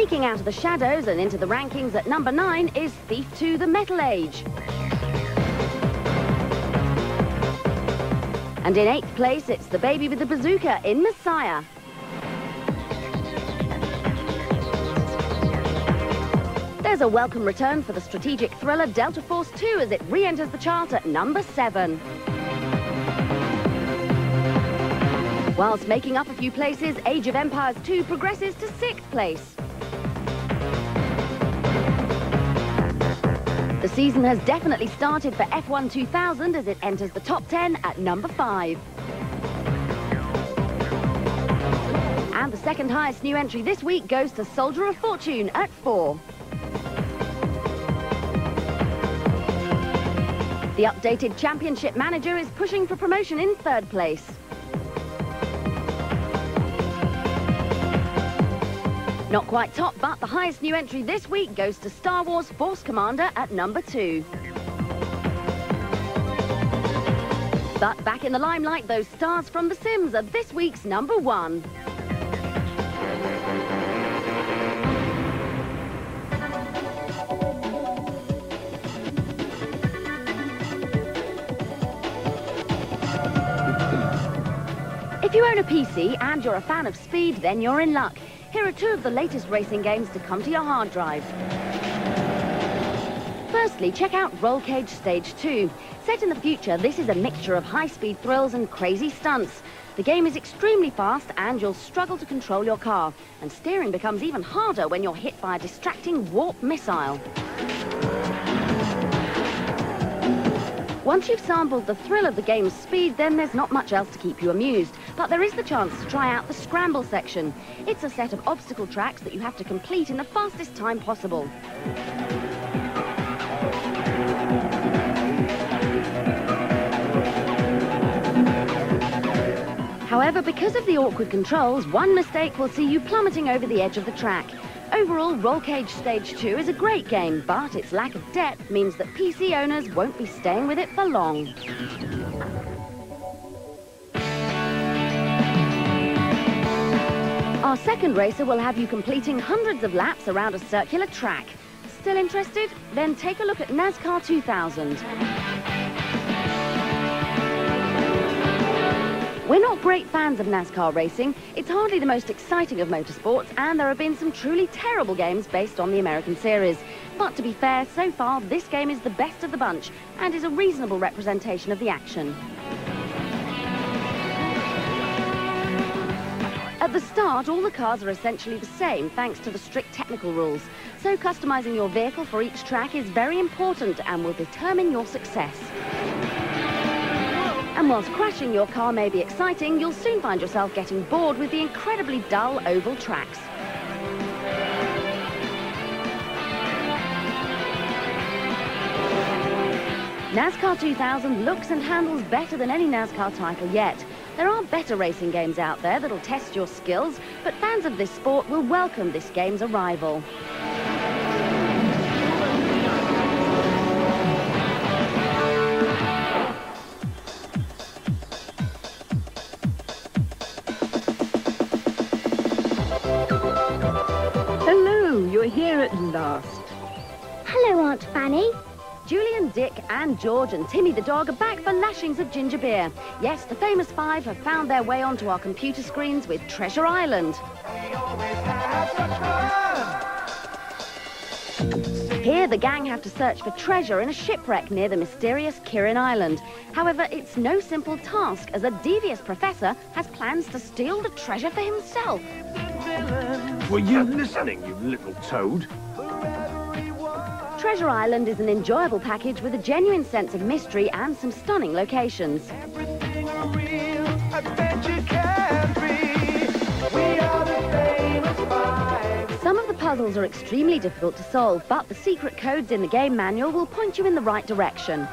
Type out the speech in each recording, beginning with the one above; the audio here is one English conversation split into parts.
Sneaking out of the shadows and into the rankings at number 9 is Thief 2: The Metal Age. And in 8th place, it's the baby with the bazooka in Messiah. There's a welcome return for the strategic thriller Delta Force 2 as it re-enters the chart at number 7. Whilst making up a few places, Age of Empires 2 progresses to 6th place. The season has definitely started for F1 2000 as it enters the top 10 at number 5. And the second highest new entry this week goes to Soldier of Fortune at 4. The updated Championship Manager is pushing for promotion in 3rd place. Not quite top, but the highest new entry this week goes to Star Wars Force Commander at number 2. But back in the limelight, those stars from The Sims are this week's number 1. If you own a PC and you're a fan of speed, then you're in luck. Here are 2 of the latest racing games to come to your hard drive. Firstly, check out Rollcage Stage 2. Set in the future, this is a mixture of high-speed thrills and crazy stunts. The game is extremely fast and you'll struggle to control your car. And steering becomes even harder when you're hit by a distracting warp missile. Once you've sampled the thrill of the game's speed, then there's not much else to keep you amused. But there is the chance to try out the Scramble section. It's a set of obstacle tracks that you have to complete in the fastest time possible. However, because of the awkward controls, one mistake will see you plummeting over the edge of the track. Overall, Rollcage Stage 2 is a great game, but its lack of depth means that PC owners won't be staying with it for long. Our second racer will have you completing hundreds of laps around a circular track. Still interested? Then take a look at NASCAR 2000. We're not great fans of NASCAR racing. It's hardly the most exciting of motorsports, and there have been some truly terrible games based on the American series. But to be fair, so far, this game is the best of the bunch and is a reasonable representation of the action. At the start, all the cars are essentially the same, thanks to the strict technical rules. So customizing your vehicle for each track is very important and will determine your success. And whilst crashing your car may be exciting, you'll soon find yourself getting bored with the incredibly dull oval tracks. NASCAR 2000 looks and handles better than any NASCAR title yet. There are better racing games out there that'll test your skills, but fans of this sport will welcome this game's arrival. Hello, you're here at last. Hello, Aunt Fanny. Julian, Dick and George and Timmy the dog are back for lashings of ginger beer. Yes, the famous 5 have found their way onto our computer screens with Treasure Island. Here, the gang have to search for treasure in a shipwreck near the mysterious Kirin Island. However, it's no simple task, as a devious professor has plans to steal the treasure for himself. Were you listening, you little toad? Treasure Island is an enjoyable package with a genuine sense of mystery and some stunning locations. Some of the puzzles are extremely difficult to solve, but the secret codes in the game manual will point you in the right direction.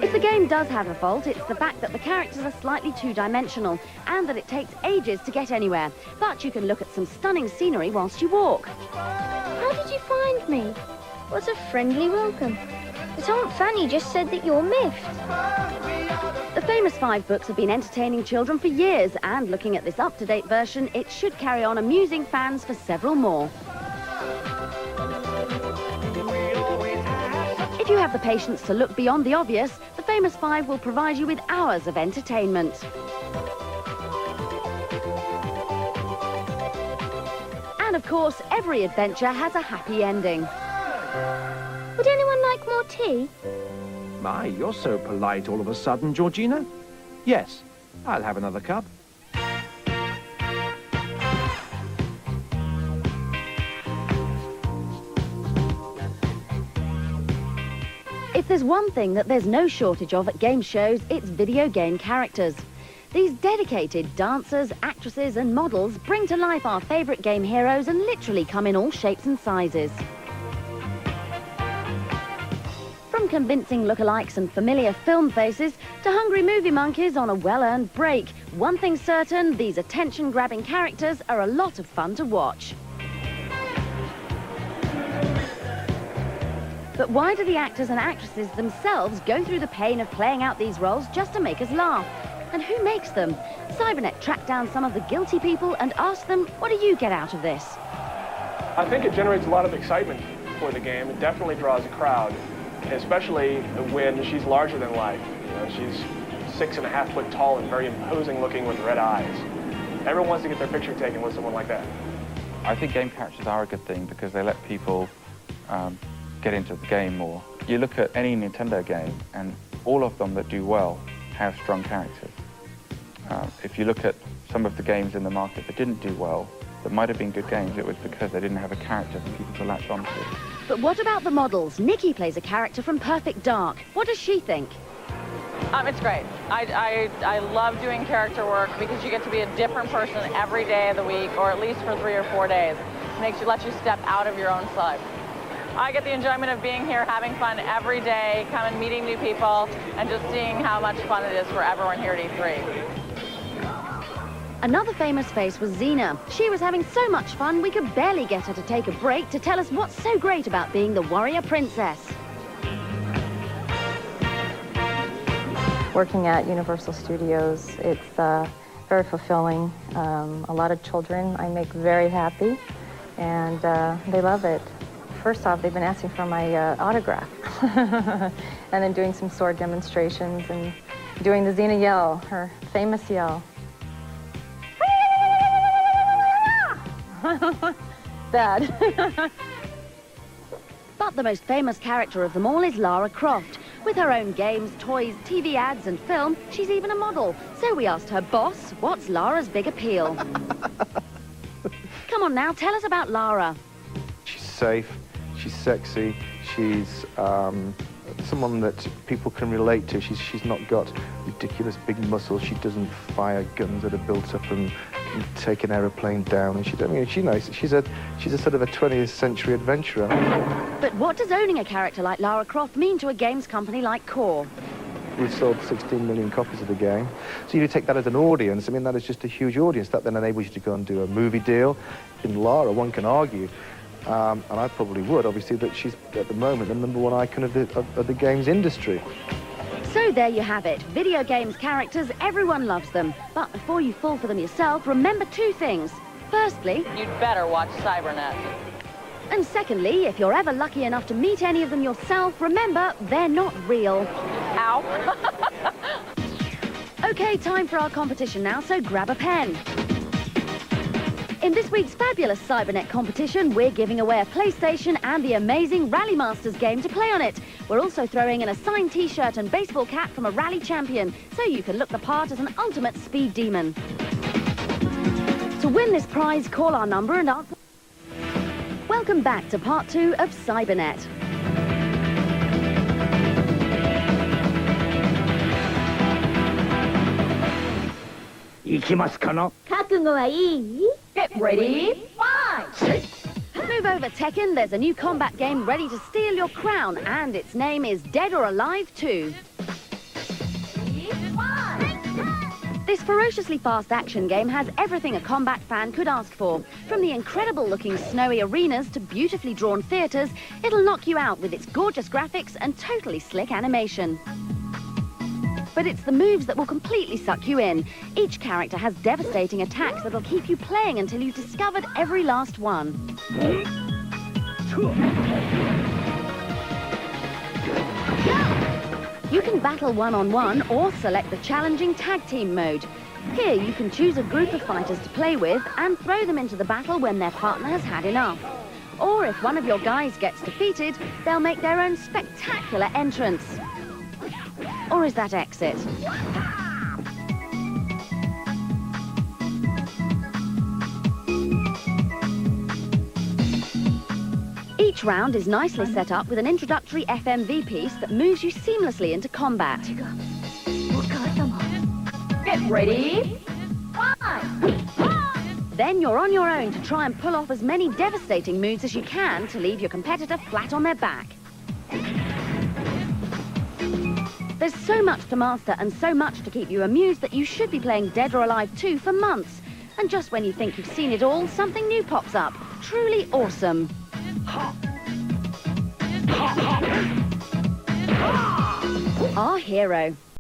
If the game does have a fault, it's the fact that the characters are slightly two-dimensional and that it takes ages to get anywhere. But you can look at some stunning scenery whilst you walk. How did you find me? What a friendly welcome. But Aunt Fanny just said that you're miffed. The famous 5 books have been entertaining children for years, and looking at this up-to-date version, it should carry on amusing fans for several more. If you have the patience to look beyond the obvious, the famous 5 will provide you with hours of entertainment. And of course, every adventure has a happy ending. Would anyone like more tea? My, you're so polite all of a sudden, Georgina. Yes, I'll have another cup. If there's one thing that there's no shortage of at game shows, it's video game characters. These dedicated dancers, actresses and models bring to life our favourite game heroes and literally come in all shapes and sizes. From convincing lookalikes and familiar film faces to hungry movie monkeys on a well-earned break, one thing's certain, these attention-grabbing characters are a lot of fun to watch. But why do the actors and actresses themselves go through the pain of playing out these roles just to make us laugh? And who makes them? Cybernet tracked down some of the guilty people and asked them, what do you get out of this? I think it generates a lot of excitement for the game. It definitely draws a crowd, especially when she's larger than life. You know, she's 6.5 foot tall and very imposing looking with red eyes. Everyone wants to get their picture taken with someone like that. I think game characters are a good thing because they let people get into the game more. You look at any Nintendo game and all of them that do well have strong characters. If you look at some of the games in the market that didn't do well, that might have been good games, it was because they didn't have a character for people to latch onto. But what about the models? Nikki plays a character from Perfect Dark. What does she think? It's great. I love doing character work because you get to be a different person every day of the week, or at least for 3 or 4 days. It lets you step out of your own life. I get the enjoyment of being here, having fun every day, coming, meeting new people, and just seeing how much fun it is for everyone here at E3. Another famous face was Xena. She was having so much fun, we could barely get her to take a break to tell us what's so great about being the warrior princess. Working at Universal Studios, it's very fulfilling. A lot of children I make very happy, and they love it. First off, they've been asking for my autograph, and then doing some sword demonstrations and doing the Xena yell, her famous yell. That. But the most famous character of them all is Lara Croft. With her own games, toys, TV ads and film, she's even a model. So we asked her boss, what's Lara's big appeal? Come on now, tell us about Lara. She's safe, she's sexy, she's someone that people can relate to. She's not got ridiculous big muscles. She doesn't fire guns that are built up and take an aeroplane down. And she's nice. She's a sort of a 20th century adventurer. But what does owning a character like Lara Croft mean to a games company like Core? We've sold 16 million copies of the game. So you take that as an audience. I mean, that is just a huge audience. That then enables you to go and do a movie deal. In Lara, one can argue, and I probably would, obviously, that she's, at the moment, the #1 icon of the games industry. So there you have it. Video games characters, everyone loves them. But before you fall for them yourself, remember 2 things. Firstly, You'd better watch Cybernet. and secondly, if you're ever lucky enough to meet any of them yourself, remember, they're not real. Ow. Okay, time for our competition now, so grab a pen. In this week's fabulous Cybernet competition, we're giving away a PlayStation and the amazing Rally Masters game to play on it. We're also throwing in a signed T-shirt and baseball cap from a rally champion, so you can look the part as an ultimate speed demon. To win this prize, call our number and answer. Welcome back to part 2 of Cybernet. Get ready, fight! Move over, Tekken. There's a new combat game ready to steal your crown, and its name is Dead or Alive 2. This ferociously fast action game has everything a combat fan could ask for. From the incredible-looking snowy arenas to beautifully drawn theatres, it'll knock you out with its gorgeous graphics and totally slick animation. But it's the moves that will completely suck you in. Each character has devastating attacks that'll keep you playing until you've discovered every last one. You can battle one-on-one or select the challenging tag team mode. Here you can choose a group of fighters to play with and throw them into the battle when their partner has had enough. Or if one of your guys gets defeated, they'll make their own spectacular entrance. Or is that exit? Each round is nicely set up with an introductory FMV piece that moves you seamlessly into combat. Get ready. 5. Then you're on your own to try and pull off as many devastating moves as you can to leave your competitor flat on their back. There's so much to master and so much to keep you amused that you should be playing Dead or Alive 2 for months. And just when you think you've seen it all, something new pops up. Truly awesome. Our hero.